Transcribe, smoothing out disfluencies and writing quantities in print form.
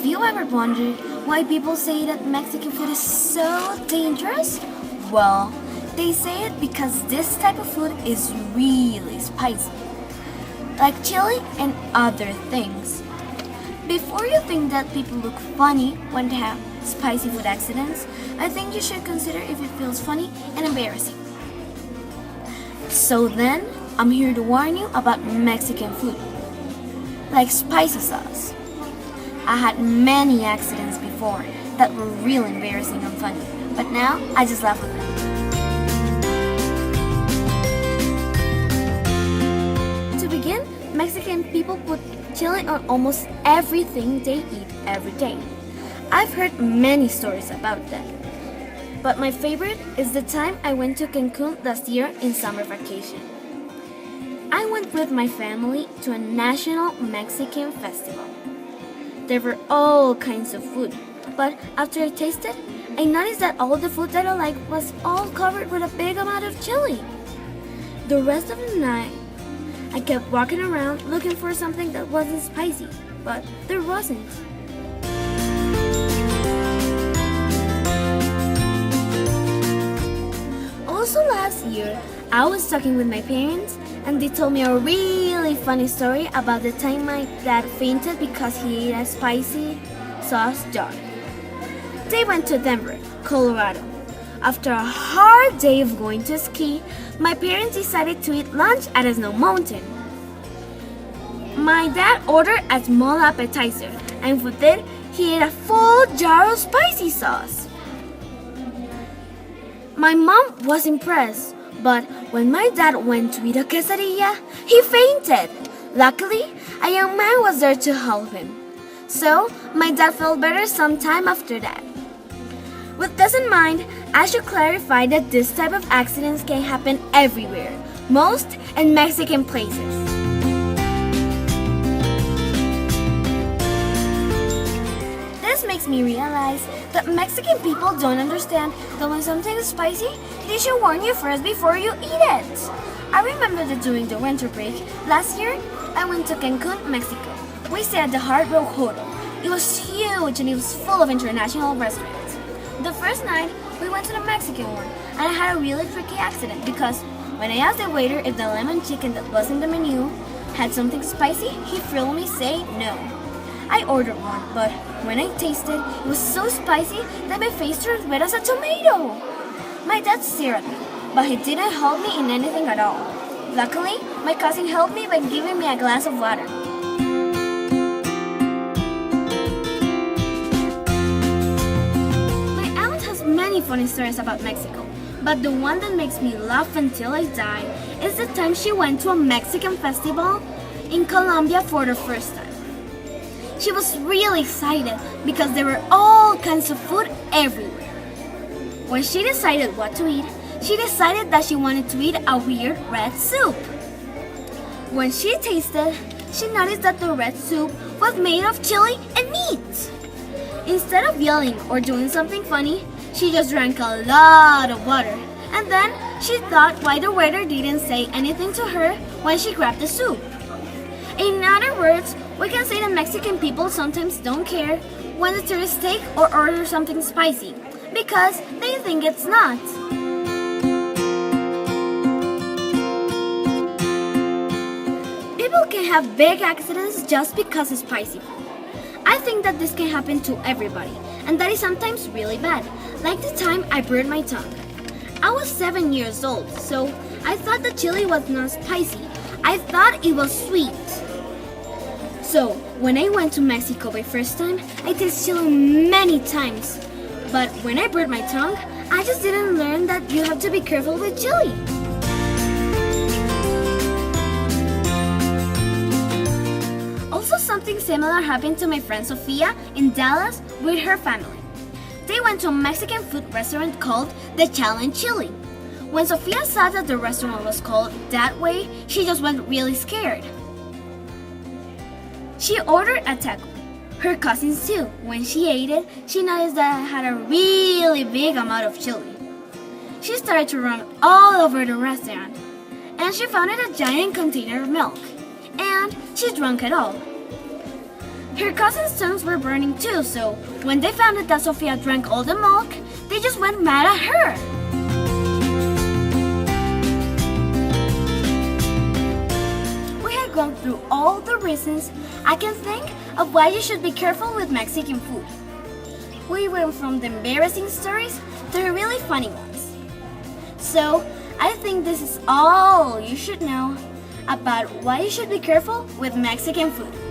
you ever wondered why people say that Mexican food is so dangerous? Well, they say it because this type of food is really spicy, like chili and other things. Before you think that people look funny when they have spicy food accidents, I think you should consider if it feels funny and embarrassing. So then, I'm here to warn you about Mexican food, like spicy sauce. I had many accidents before that were really embarrassing and funny, but now I just laugh at them. To begin, Mexican people put chili on almost everything they eat every day. I've heard many stories about that. But my favorite is the time I went to Cancun last year in summer vacation. I went with my family to a national Mexican festival. There were all kinds of food, but after I tasted, I noticed that all the food that I liked was all covered with a big amount of chili. The rest of the night, I kept walking around looking for something that wasn't spicy, but there wasn't. Also last year, I was talking with my parents and they told me a really funny story about the time my dad fainted because he ate a spicy sauce jar. They went to Denver, Colorado. After a hard day of going to ski, my parents decided to eat lunch at a snow mountain. My dad ordered a small appetizer, and with it, he ate a full jar of spicy sauce. My mom was impressed, but when my dad went to eat a quesadilla, he fainted. Luckily, a young man was there to help him. So, my dad felt better sometime after that. With this in mind, I should clarify that this type of accidents can happen everywhere, most in Mexican places. This makes me realize that Mexican people don't understand that when something is spicy, they should warn you first before you eat it. I remember that during the winter break last year, I went to Cancun, Mexico. We stayed at the Hard Rock Hotel. It was huge and it was full of international restaurants. The first night, we went to the Mexican one, and I had a really tricky accident because when I asked the waiter if the lemon chicken that was in the menu had something spicy, he freely say no. I ordered one, but when I tasted, it was so spicy that my face turned red as a tomato. My dad stared at me, but he didn't help me in anything at all. Luckily, my cousin helped me by giving me a glass of water. Many funny stories about Mexico, but the one that makes me laugh until I die is the time she went to a Mexican festival in Colombia for the first time. She was really excited because there were all kinds of food everywhere. When she decided what to eat, she decided that she wanted to eat a weird red soup. When she tasted, she noticed that the red soup was made of chili and meat. Instead of yelling or doing something funny, she just drank a lot of water, and then she thought why the waiter didn't say anything to her when she grabbed the soup. In other words, we can say that Mexican people sometimes don't care when they serve steak or order something spicy, because they think it's not. People can have big accidents just because it's spicy food. I think that this can happen to everybody, and that is sometimes really bad, like the time I burned my tongue. I was 7 years old, so I thought the chili was not spicy. I thought it was sweet. So, when I went to Mexico my first time, I tasted chili many times. But when I burned my tongue, I just didn't learn that you have to be careful with chili. Also, something similar happened to my friend Sofia in Dallas with her family. They went to a Mexican food restaurant called The Challenge Chili. When Sofia saw that the restaurant was called that way, she just went really scared. She ordered a taco. Her cousins too. When she ate it, she noticed that it had a really big amount of chili. She started to run all over the restaurant, and she found a giant container of milk, and she drank it all. Her cousin's tongues were burning too, so when they found out that Sofia drank all the milk, they just went mad at her. We had gone through all the reasons I can think of why you should be careful with Mexican food. We went from the embarrassing stories to the really funny ones. So, I think this is all you should know about why you should be careful with Mexican food.